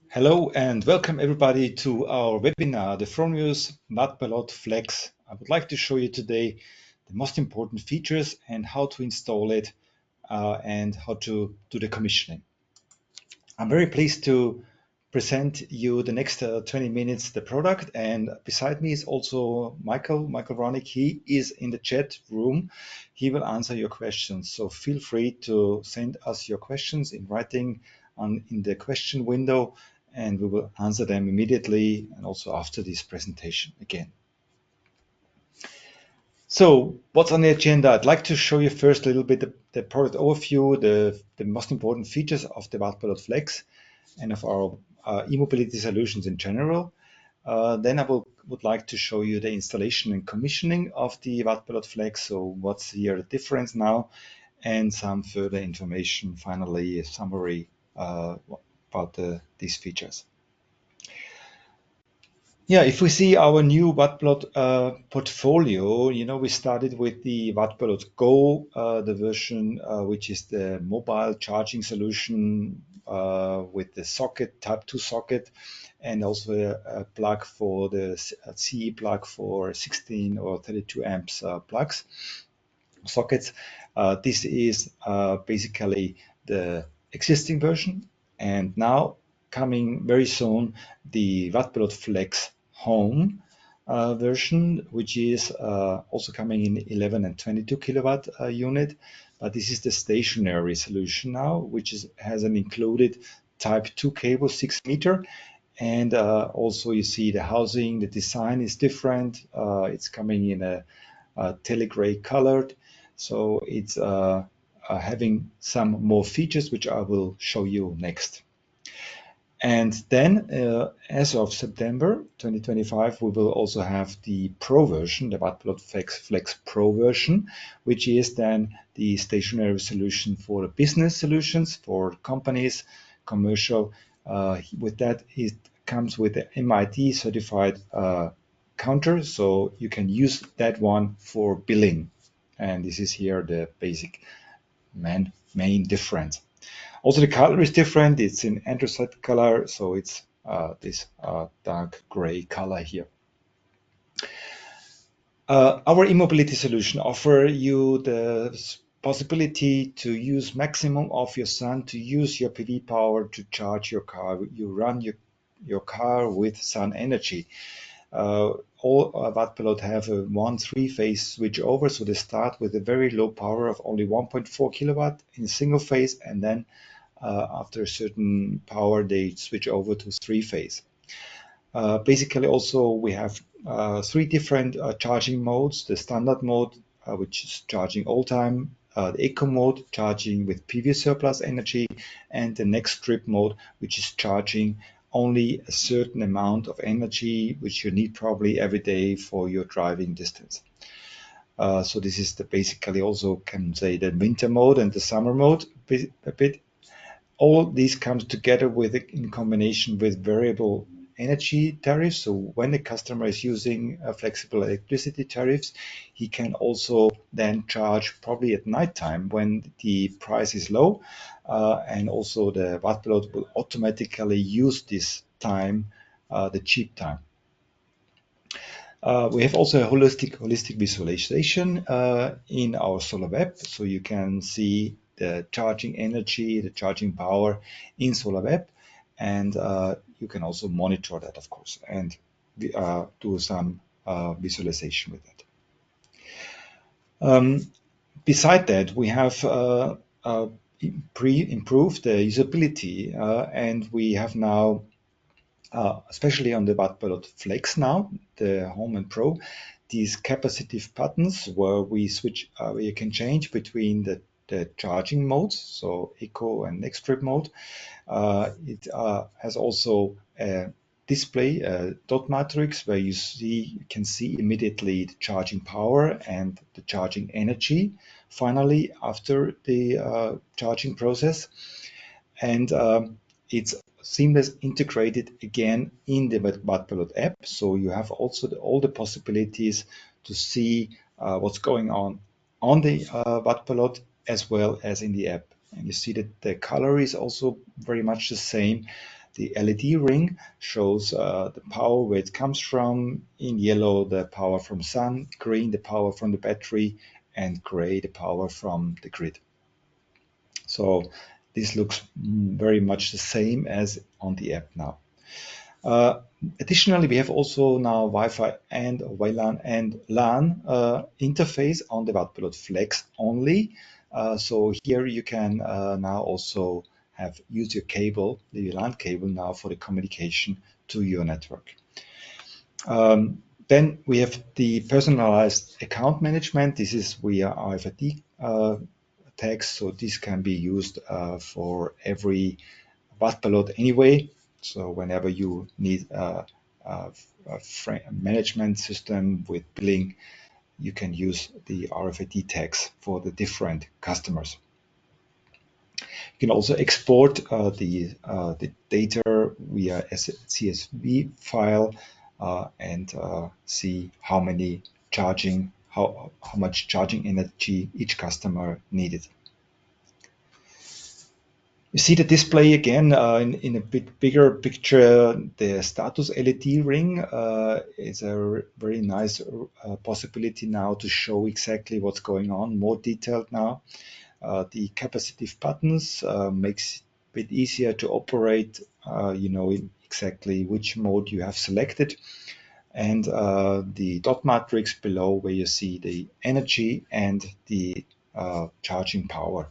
Hello and welcome everybody to our webinar, the Fronius Wattpilot Flex. I would like to show you today the most important features and how to install it and how to do the commissioning. I'm very pleased to present you the next 20 minutes the product, and beside me is also Michael Ronick. He is in the chat room. He will answer your questions, so feel free to send us your questions in writing in the question window, and we will answer them immediately and also after this presentation again. So what's on the agenda? I'd like to show you first a little bit the product overview, the most important features of the Wattpilot Flex and of our e-mobility solutions in general. Then I would like to show you the installation and commissioning of the Wattpilot Flex. So what's here the difference now, and some further information, finally a summary about these features. Yeah, if we see our new Wattpilot portfolio, we started with the Wattpilot Go, the version which is the mobile charging solution with the socket, Type 2 socket, and also a plug for the CE plug for 16 or 32 amps plugs sockets. This is basically the existing version, and now coming very soon the Wattpilot Flex Home version, which is also coming in 11 and 22 kilowatt unit. But this is the stationary solution now, which has an included Type 2 cable, 6 meter. And also you see the housing, the design is different. It's coming in a telegray colored. So it's having some more features, which I will show you next. And then as of September 2025, we will also have the Pro version, the Wattpilot Flex Pro version, which is then the stationary solution for the business solutions for companies, commercial. With that, it comes with the MIT certified counter, so you can use that one for billing. And this is here the basic main difference. Also, the color is different. It's in anthracite color, so it's this dark gray color here. Our e-mobility solution offer you the possibility to use maximum of your sun, to use your PV power to charge your car. You run your car with sun energy. All Wattpilot have a 1-3-phase switch over, so they start with a very low power of only 1.4 kilowatt in single phase, and then after a certain power they switch over to 3-phase. Basically, also we have 3 different charging modes: the standard mode, which is charging all time, the eco mode, charging with PV surplus energy, and the next trip mode, which is charging only a certain amount of energy which you need probably every day for your driving distance. So this is basically also can say the winter mode and the summer mode a bit. All these comes together in combination with variable energy tariffs. So when the customer is using flexible electricity tariffs, he can also then charge probably at nighttime when the price is low, and also the Wattpilot will automatically use this time, the cheap time. We have also a holistic visualization in our solar web, so you can see the charging energy, the charging power in solar web, and you can also monitor that, of course, and do some visualization with it. Beside that, we have improved the usability, and we have now especially on the Wattpilot Flex now, the Home and Pro, these capacitive buttons where we switch, where you can change between the charging modes, so Eco and Next Trip mode. It has also a display, a dot matrix, where you can see immediately the charging power and the charging energy finally after the charging process. And it's seamless integrated again in the Wattpilot app. So you have also all the possibilities to see what's going on the Wattpilot as well as in the app. And you see that the color is also very much the same. the LED ring shows the power, where it comes from. In yellow, the power from sun, green, the power from the battery, and gray, the power from the grid. So this looks very much the same as on the app now. Additionally, we have also now Wi-Fi and WLAN and LAN interface on the Wattpilot Flex only. So here you can now also use your cable, the LAN cable now for the communication to your network. Then we have the personalized account management. This is via RFID tags, so this can be used for every Wattpilot anyway. So whenever you need a management system with billing, you can use the RFID tags for the different customers. You can also export the data via CSV file and see how much charging energy each customer needed. You see the display again in a bit bigger picture. The status LED ring is a very nice possibility now to show exactly what's going on, more detailed now. The capacitive buttons makes it a bit easier to operate. You know exactly which mode you have selected. And the dot matrix below, where you see the energy and the charging power.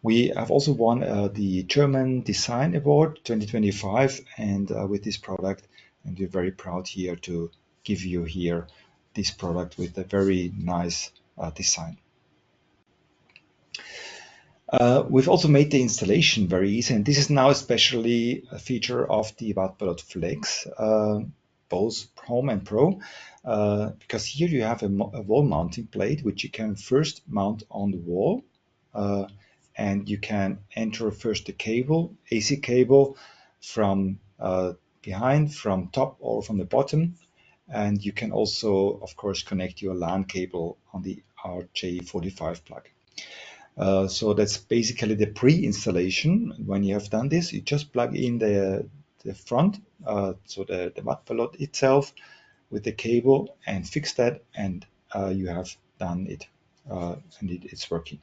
We have also won the German Design Award 2025 and with this product, and we're very proud here to give you here this product with a very nice design. We've also made the installation very easy, and this is now especially a feature of the Wattpilot Flex, both Home and Pro, because here you have a wall mounting plate which you can first mount on the wall, and you can enter first the cable, AC cable, from behind, from top or from the bottom, and you can also, of course, connect your LAN cable on the RJ45 plug. So that's basically the pre-installation. When you have done this, you just plug in the front, so the Wattpilot itself with the cable, and fix that, and you have done it, and it's working.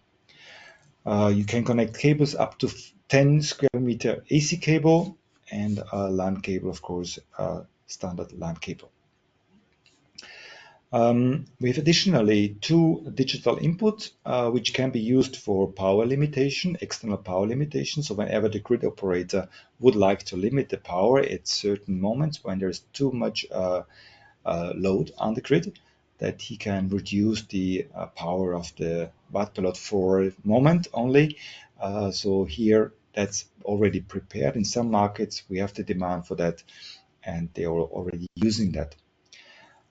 You can connect cables up to 10 square meter AC cable and a LAN cable, of course, standard LAN cable. We have additionally 2 digital inputs, which can be used for power limitation, external power limitation. So whenever the grid operator would like to limit the power at certain moments when there's too much load on the grid, that he can reduce the power of the Wattpilot for a moment only. So here that's already prepared. In some markets we have the demand for that, and they are already using that.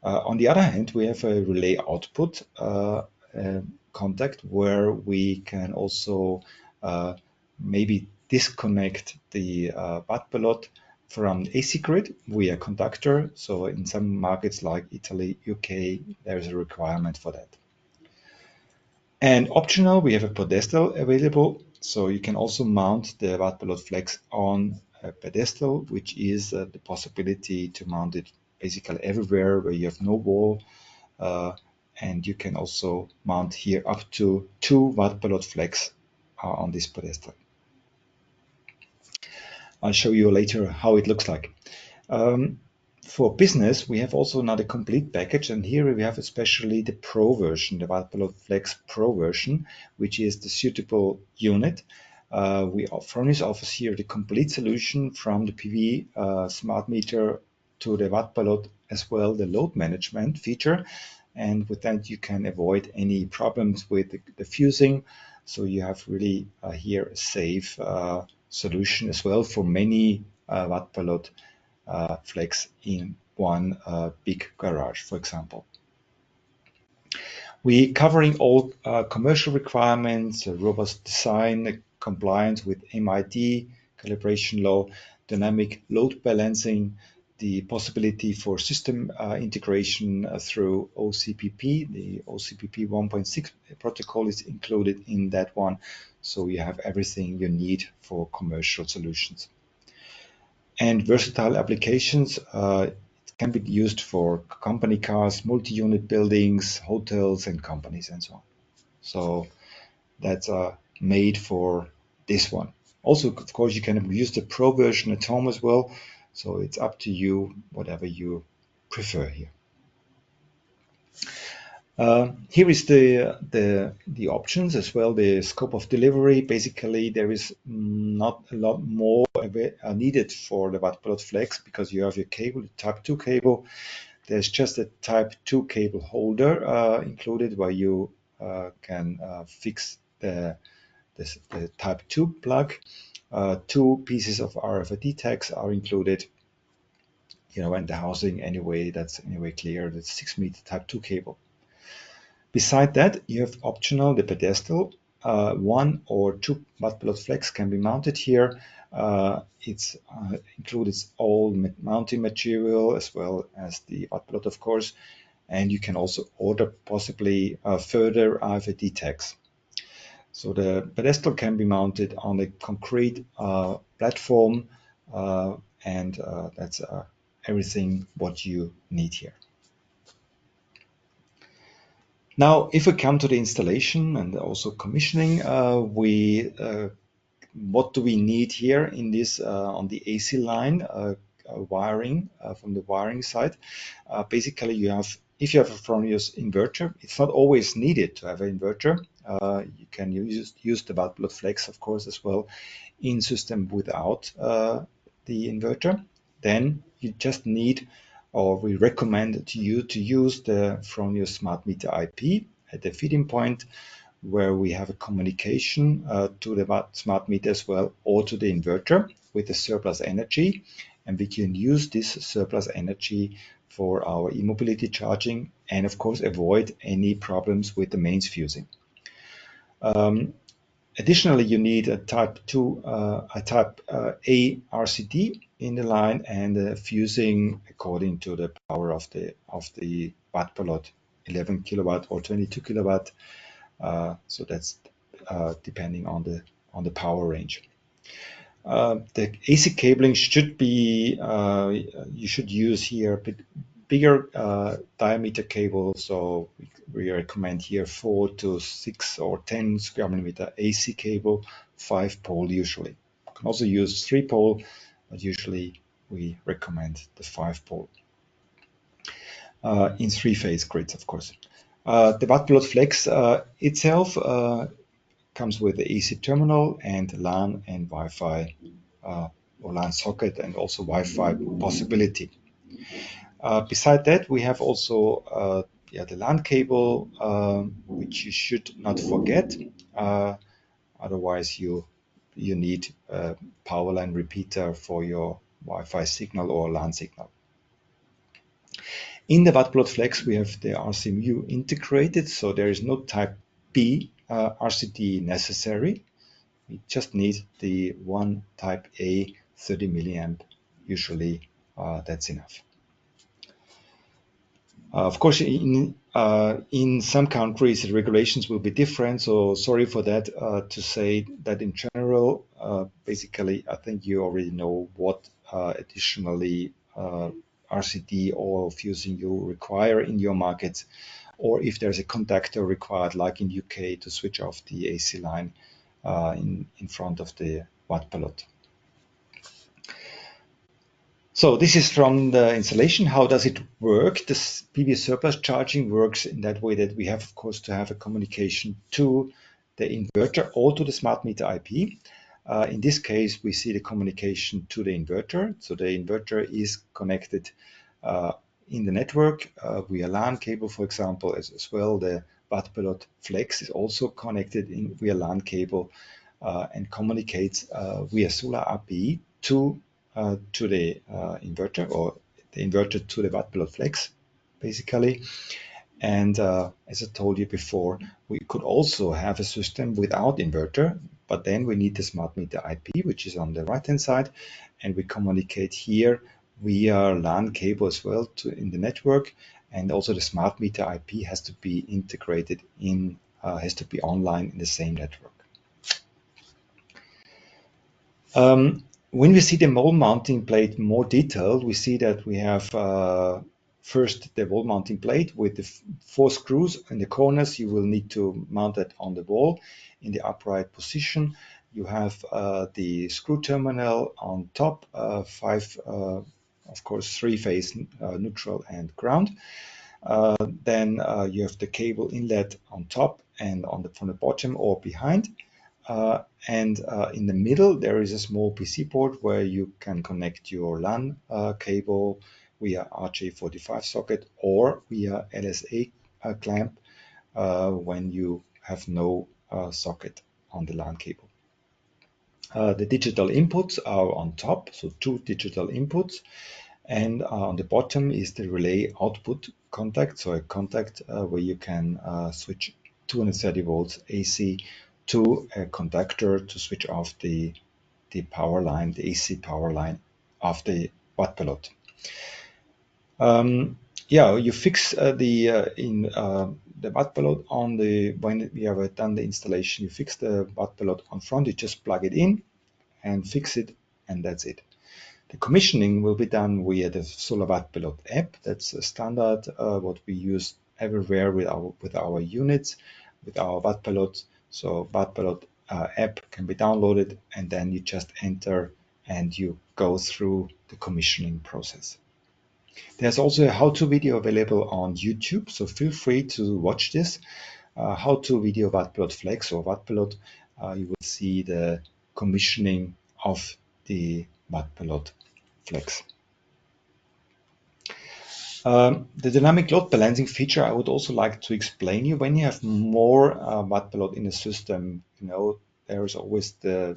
On the other hand, we have a relay output contact where we can also maybe disconnect the Wattpilot from the AC grid via conductor. So in some markets like Italy, UK, there's a requirement for that. And optional, we have a pedestal available. So you can also mount the Wattpilot Flex on a pedestal, which is the possibility to mount it basically everywhere where you have no wall. And you can also mount here up to 2 Wattpilot Flex on this pedestal. I'll show you later how it looks like. For business, we have also now the complete package, and here we have especially the Pro version, the Wattpilot Flex Pro version, which is the suitable unit. Fronius offers here the complete solution from the PV smart meter to the Wattpilot, as well the load management feature, and with that you can avoid any problems with the fusing. So you have really here a safe solution as well for many Wattpilot Flex in one big garage, for example. We covering all commercial requirements, robust design, compliance with MID, calibration law, dynamic load balancing, the possibility for system integration through OCPP. The OCPP 1.6 protocol is included in that one. So you have everything you need for commercial solutions. and versatile applications. It can be used for company cars, multi-unit buildings, hotels, and companies, and so on. So that's made for this one. Also, of course, you can use the Pro version at home as well. So it's up to you, whatever you prefer here. Here is the options as well, the scope of delivery. Basically, there is not a lot more needed for the Wattpilot Flex because you have your cable, the Type 2 cable. There's just a Type 2 cable holder included where you can fix the Type 2 plug. Two pieces of RFID tags are included. And the housing anyway, that's anyway clear. That's 6-meter Type 2 cable. Beside that, you have optional the pedestal. One or two Wattpilot Flex can be mounted here. It includes all mounting material as well as the Wattpilot, of course. And you can also order possibly further RFID tags. So the pedestal can be mounted on a concrete platform, and that's everything what you need here. Now, if we come to the installation and also commissioning, what do we need here in this on the AC line wiring from the wiring side? Basically, if you have a Fronius inverter, it's not always needed to have an inverter. You can use the Wattpilot Flex, of course, as well in system without the inverter. Then you just need, or we recommend to you to use the Fronius smart meter IP at the feeding point, where we have a communication to the smart meter as well, or to the inverter with the surplus energy, and we can use this surplus energy for our e-mobility charging, and of course avoid any problems with the mains fusing. Additionally, you need a Type A RCD in the line and fusing according to the power of the Wattpilot, 11 kilowatt or 22 kilowatt. So that's depending on the power range. The AC cabling should be you should use here a bit bigger diameter cable. So we recommend here 4 to 6 or 10 square millimeter AC cable, 5-pole usually. You can also use 3-pole, but usually we recommend the 5-pole in 3-phase grids, of course. The Wattpilot Flex itself comes with the AC terminal and LAN and Wi-Fi or LAN socket, and also Wi-Fi possibility. Beside that, we have also the LAN cable, which you should not forget. Otherwise, you need a power line repeater for your Wi-Fi signal or LAN signal. In the Wattpilot Flex, we have the RCMU integrated, so there is no Type B RCD necessary. We just need the one Type A 30 milliamp. Usually, that's enough. Of course, in some countries, the regulations will be different. So sorry for that. To say that in general, basically, I think you already know what additionally RCD or fusing you require in your markets, or if there's a contactor required, like in UK, to switch off the AC line in front of the Wattpilot. So this is from the installation. How does it work? This PV surplus charging works in that way that we have, of course, to have a communication to the inverter or to the smart meter IP. In this case, we see the communication to the inverter. So the inverter is connected in the network via LAN cable, for example, as well. The Wattpilot Flex is also connected via LAN cable and communicates via Solar API to the inverter, or the inverter to the Wattpilot Flex, basically. And as I told you before, we could also have a system without inverter, but then we need the smart meter IP, which is on the right-hand side, and we communicate here via LAN cable as well in the network, and also the smart meter IP has to be integrated in, has to be online in the same network. When we see the wall mounting plate more detailed, we see that we have first the wall mounting plate with the 4 screws in the corners. You will need to mount it on the wall in the upright position. You have the screw terminal on top, five, of course, 3-phase neutral and ground. Then you have the cable inlet on top and from the bottom or behind. And in the middle, there is a small PC port where you can connect your LAN cable via RJ45 socket or via LSA clamp when you have no socket on the LAN cable. The digital inputs are on top, so 2 digital inputs. And on the bottom is the relay output contact, so a contact where you can switch 230 volts AC to a conductor to switch off the power line, the AC power line of the Wattpilot. Yeah, you fix the Wattpilot on when you have done the installation, you fix the Wattpilot on front, you just plug it in and fix it, and that's it. The commissioning will be done via the Solar Wattpilot app. That's a standard what we use everywhere with our units, with our Wattpilot. So Wattpilot app can be downloaded, and then you just enter and you go through the commissioning process. There's also a how-to video available on YouTube, so feel free to watch this how-to video Wattpilot Flex or Wattpilot. You will see the commissioning of the Wattpilot Flex. The dynamic load balancing feature I would also like to explain you. When you have more Wattpilot in a system, there is always there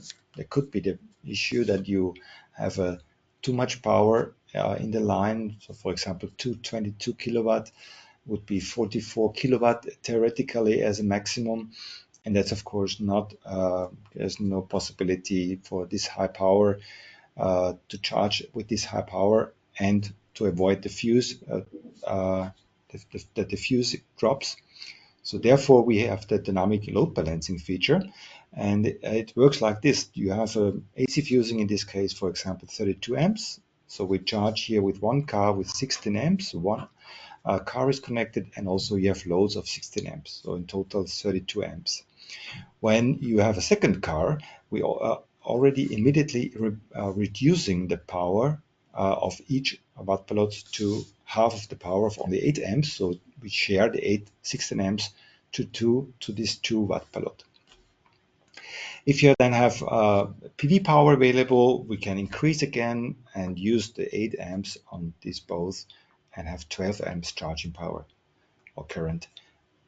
could be the issue that you have too much power in the line. So for example, 222 kilowatt would be 44 kilowatt theoretically as a maximum. And that's of course not, there's no possibility for this high power to charge with this high power and to avoid the fuse, that the fuse drops. So therefore we have the dynamic load balancing feature, and it works like this. You have a AC fusing, in this case, for example, 32 amps. So we charge here with one car with 16 amps, one car is connected, and also you have loads of 16 amps. So in total 32 amps. When you have a second car, we already immediately reducing the power of each Wattpilot to half of the power of only 8 amps. So we share the 16 amps to these 2 Wattpilot. If you then have PV power available, we can increase again and use the 8 amps on these both and have 12 amps charging power or current.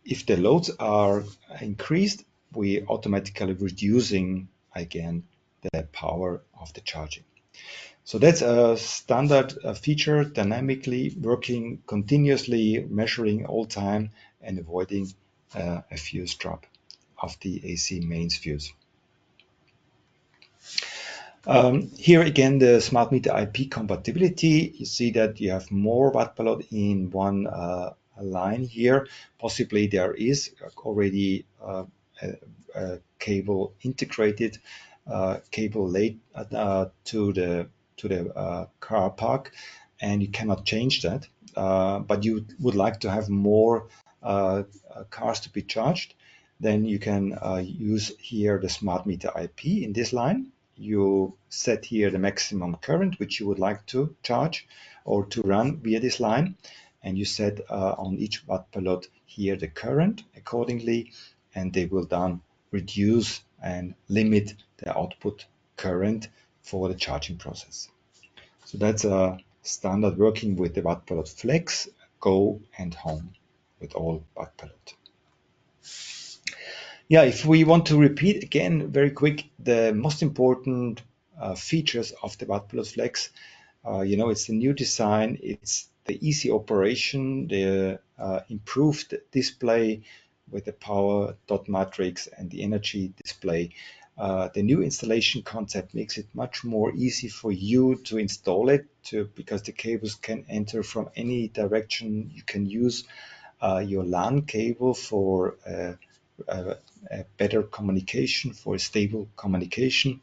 If the loads are increased, we automatically reducing again the power of the charging. So that's a standard feature, dynamically working continuously, measuring all time and avoiding a fuse drop of the AC mains fuse. Here again, the smart meter IP compatibility. You see that you have more Wattpilot in one line here. Possibly there is already a cable integrated cable laid to the car park, and you cannot change that. But you would like to have more cars to be charged, then you can use here the smart meter IP in this line. You set here the maximum current which you would like to charge or to run via this line, and you set on each Wattpilot here the current accordingly, and they will then reduce and limit the output current for the charging process. So that's a standard working with the Wattpilot Flex, Go and Home with all Wattpilot. Yeah, if we want to repeat again very quick, the most important features of the Wattpilot Flex, it's the new design, it's the easy operation, the improved display with the power dot matrix and the energy display. The new installation concept makes it much more easy for you to install it because the cables can enter from any direction. You can use your LAN cable for a better communication, for stable communication.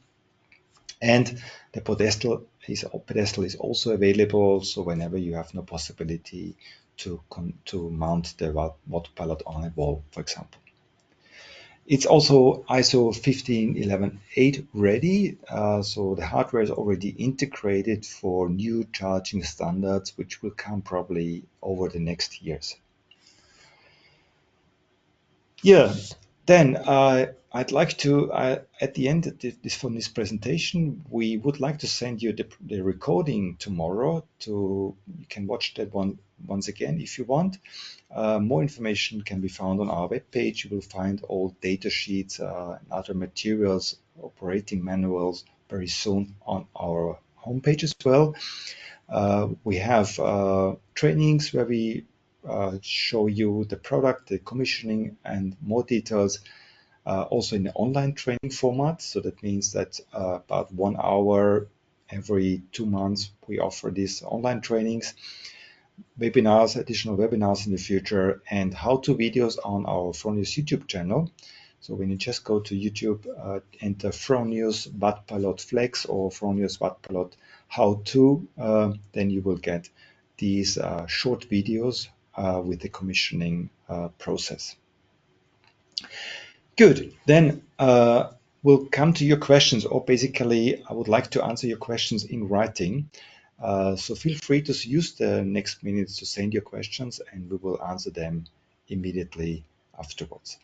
And the pedestal is also available, so whenever you have no possibility to mount the Wattpilot on a wall, for example. It's also ISO 15118 ready, so the hardware is already integrated for new charging standards, which will come probably over the next years. Yeah, then I'd like to, at the end of from this presentation, we would like to send you the recording tomorrow. You can watch that one once again if you want. More information can be found on our webpage. You will find all data sheets and other materials, operating manuals very soon on our homepage as well. We have trainings where we show you the product, the commissioning, and more details. Also in the online training format. So that means that about 1 hour every 2 months, we offer these online trainings, webinars, additional webinars in the future, and how-to videos on our Fronius YouTube channel. So when you just go to YouTube, enter Fronius Wattpilot Flex or Fronius Wattpilot How-to, then you will get these short videos with the commissioning process. Good. Then we'll come to your questions, or basically, I would like to answer your questions in writing. So feel free to use the next minutes to send your questions, and we will answer them immediately afterwards.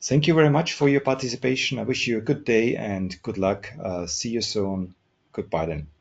Thank you very much for your participation. I wish you a good day and good luck. See you soon. Goodbye then.